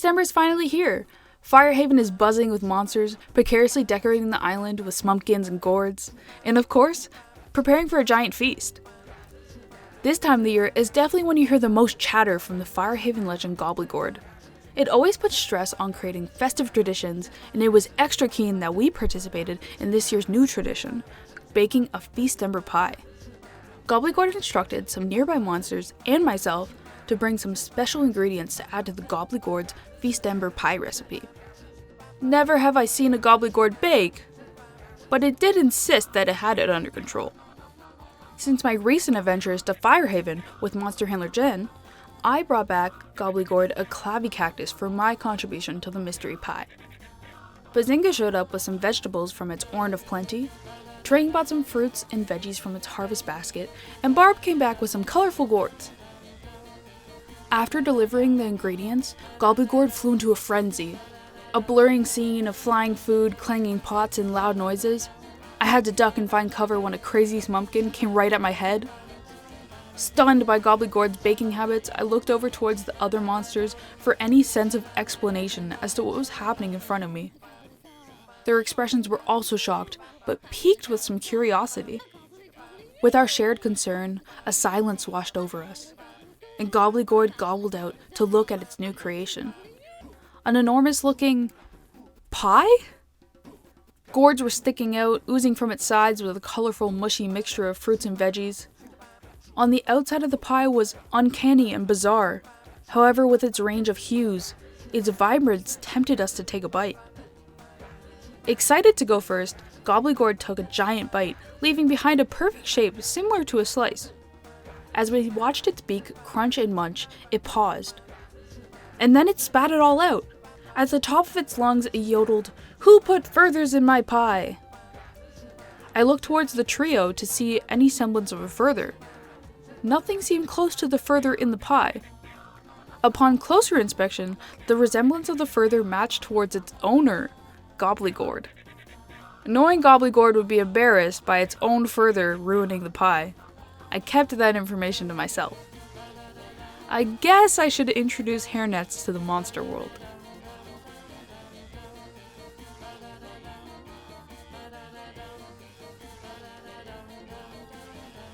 Feast-Ember is finally here! Firehaven is buzzing with monsters, precariously decorating the island with smumpkins and gourds, and of course, preparing for a giant feast. This time of the year is definitely when you hear the most chatter from the Firehaven legend Gobblegourd. It always puts stress on creating festive traditions, and it was extra keen that we participated in this year's new tradition, baking a Feast-Ember pie. Gobblegourd instructed some nearby monsters and myself to bring some special ingredients to add to the Gobblegourd's Feast-Ember pie recipe. Never have I seen a Gobblegourd bake, but it did insist that it had it under control. Since my recent adventures to Firehaven with monster handler Jen, I brought back Gobblegourd a clavy cactus for my contribution to the mystery pie. Bazinga showed up with some vegetables from its Orn of Plenty, Train bought some fruits and veggies from its harvest basket, and Barb came back with some colorful gourds. After delivering the ingredients, Gobblegourd flew into a frenzy. A blurring scene of flying food, clanging pots, and loud noises. I had to duck and find cover when a crazy smumpkin came right at my head. Stunned by Gobblegourd's baking habits, I looked over towards the other monsters for any sense of explanation as to what was happening in front of me. Their expressions were also shocked, but piqued with some curiosity. With our shared concern, a silence washed over us, and Gobblegourd gobbled out to look at its new creation. An enormous-looking pie? Gourds were sticking out, oozing from its sides with a colorful, mushy mixture of fruits and veggies. On the outside of the pie was uncanny and bizarre. However, with its range of hues, its vibrance tempted us to take a bite. Excited to go first, Gobblegourd took a giant bite, leaving behind a perfect shape similar to a slice. As we watched its beak crunch and munch, it paused. And then it spat it all out. At the top of its lungs, it yodeled, "Who put furthers in my pie?" I looked towards the trio to see any semblance of a further. Nothing seemed close to the further in the pie. Upon closer inspection, the resemblance of the further matched towards its owner, Gobblegourd. Knowing Gobblegourd would be embarrassed by its own further ruining the pie, I kept that information to myself. I guess I should introduce hairnets to the monster world.